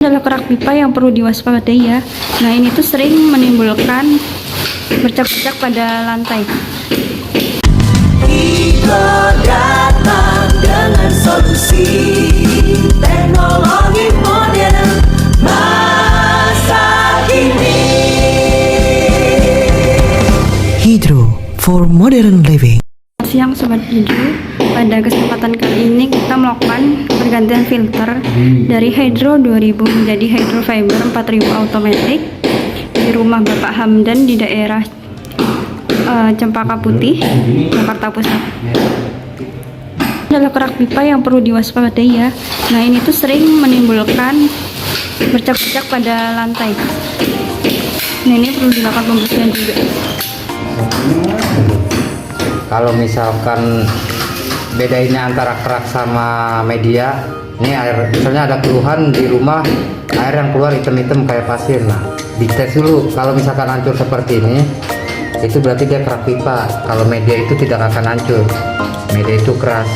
Adalah kerak pipa yang perlu diwaspadai ya. Nah, ini tuh sering menimbulkan bercak-bercak pada lantai. Hidro datang dengan solusi teknologi modern masa kini. Hidro for modern living. Siang Sobat Hidro, pada kesempatan kali ini kita melakukan pergantian filter dari Hydro 2000 menjadi Hydro Fiber 4000 automatic di rumah Bapak Hamdan di daerah Cempaka Putih, Jakarta Pusat. Adalah kerak pipa yang perlu diwaspadai ya. Nah, ini tuh sering menimbulkan bercak-bercak pada lantai. Nah, ini perlu dilakukan pembersihan juga. Kalau misalkan bedainnya antara kerak sama media, ini air, misalnya ada keluhan di rumah, air yang keluar hitam-hitam kayak pasir. Nah, dites dulu. Kalau misalkan hancur seperti ini, itu berarti dia kerak pipa. Kalau media itu tidak akan hancur, media itu keras.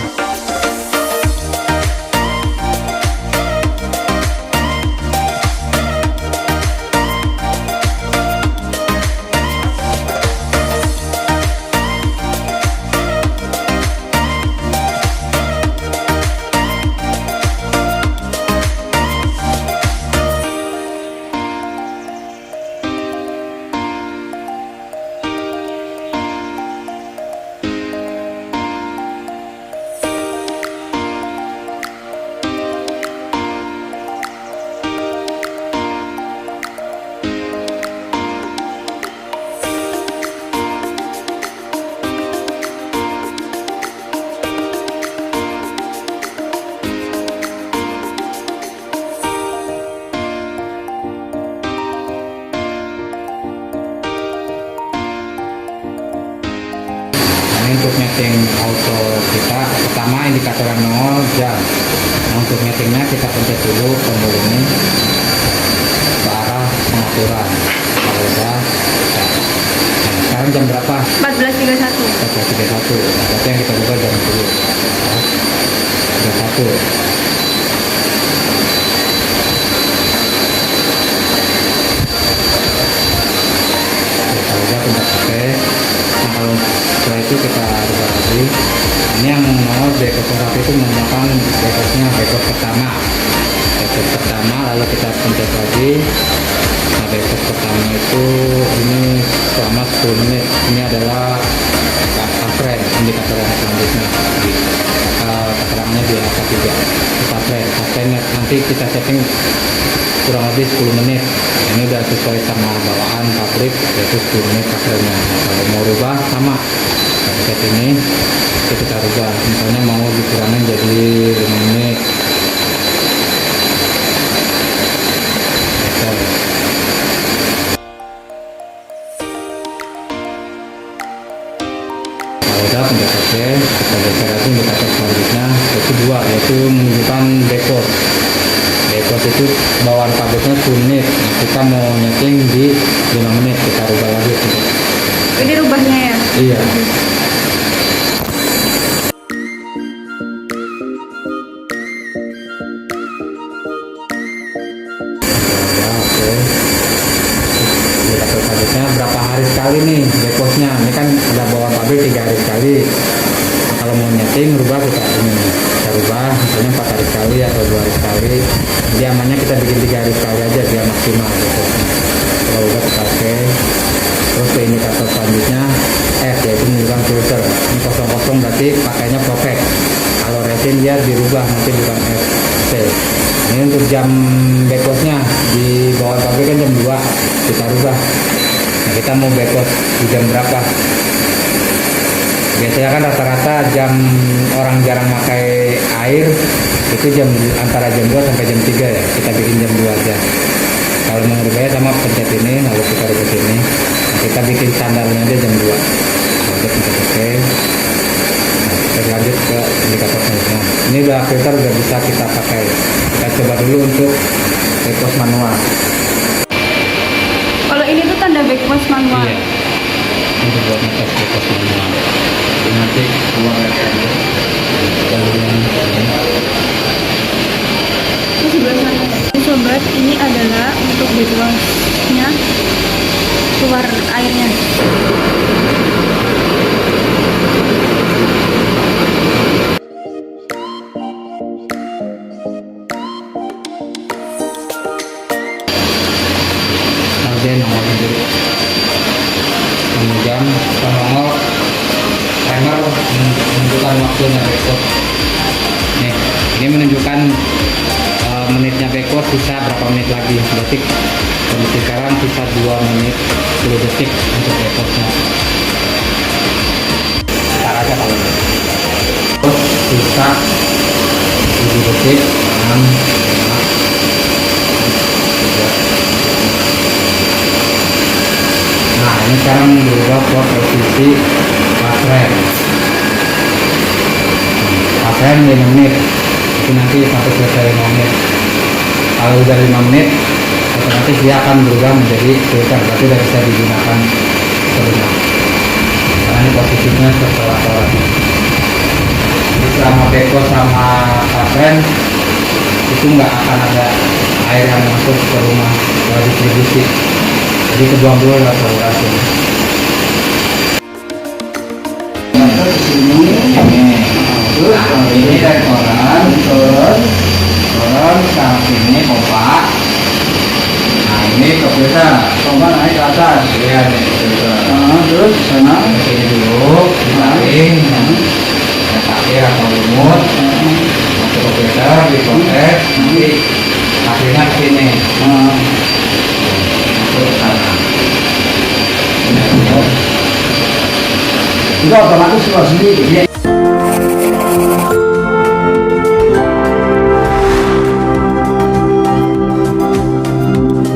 Untuk nyeting auto kita, pertama indikator 0 jam. Nah, untuk nyetingnya kita pencet dulu tombol ini ke arah pengaturan. Kalau udah, nah, sekarang jam berapa? 14.31. 14.31. Berarti yang kita ubah jam dulu. 31. Kalau udah pencet OK. Nah, kalau setelah itu kita rubah lagi. Ini yang mau background terapi itu menggunakan background pertama, lalu kita pencet lagi. Nah, background pertama itu ini selama 10 menit. Ini adalah trend indikator yang selanjutnya. Keterangannya di angka 3. Trend nanti kita setting kurang lebih 10 menit. Ini udah sesuai sama bawaan pabrik, yaitu 10 menit akhirnya. Kalau mau rubah sama paket ini kita rubah, misalnya mau dikurangin jadi 5 menit. Kalau udah pencet OK, kita geser lagi indikator selanjutnya, yaitu 2, yaitu menunjukkan backwash. Backwash itu bawaan pabriknya 10 menit. Nah, kita mau nyeting di 5 menit, kita rubah lagi. Ini rubahnya ya? Iya. Oke. Indikator pabriknya berapa hari sekali nih backwash-nya? Ini kan ada bawaan pabrik 3 hari sekali. Nah, kalau mau nyeting rubah kita rubah misalnya 4 hari sekali atau 2 hari sekali. Jadi amannya kita bikin 3 hari sekali aja biar maksimal gitu. Kalau udah kita oke. Terus ke indikator selanjutnya F, yaitu menunjukkan filter. Ini kosong-kosong berarti pakainya perfect. Kalau resin dia dirubah nanti bukan F, C. Ini untuk jam backwash-nya di bawah pabrik kan jam 2 kita rubah. Nah, kita mau backwash di jam berapa? Biasanya kan rata-rata jam orang jarang pakai air itu jam antara jam 2 sampai jam 3 ya. Kita bikin jam 2 aja. Kalau mau rubahnya sama pencet ini, lalu kita rubah ini. Nah, kita bikin standarnya aja jam 2. Lalu pencet OK. Nah, kita lanjut ke indikator selanjutnya. Ini udah filter udah bisa kita pakai. Kita coba dulu untuk backwash manual. Kalau ini tuh tanda backwash manual. Iya. Ini buat ngetes backwash manual. Jadi nanti keluar dari aja. Kita Di sebelah sana. Coba sahabat, ini adalah untuk backwash-nya, keluar airnya. Kemudian nongolnya dulu, kemudian kita nongol timer menunjukkan waktunya backwash. Nih, ini menunjukkan menitnya backwash sisa berapa menit lagi. Berarti kondisi sekarang sisa 2 menit 10 detik untuk backwashnya. Start aja kalau sisa 7 detik, 6, 5, 4, 3. Nah, ini sekarang berubah ke posisi pasren 5 menit. Itu nanti sampai selesai 5 menit. Kalau udah 5 menit, otomatis dia akan berubah menjadi filter, berarti udah bisa digunakan sebenarnya. Karena ini posisinya setelah sholat. Jadi selama backwash sama pasren itu nggak akan ada air yang masuk ke rumah ke distribusi. Jadi kebuang dulu lewat saluran. Ini dari koran, turun sekarang sini pompa. Nah ini ke filter, pompa naik ke atas. Iya nih filter. Terus sana ini dulu, ditarik, air atau lumut, masuk ke filter, diproses, nanti akhirnya ke sini. Masuk ke sana. Itu otomatis keluar sendiri.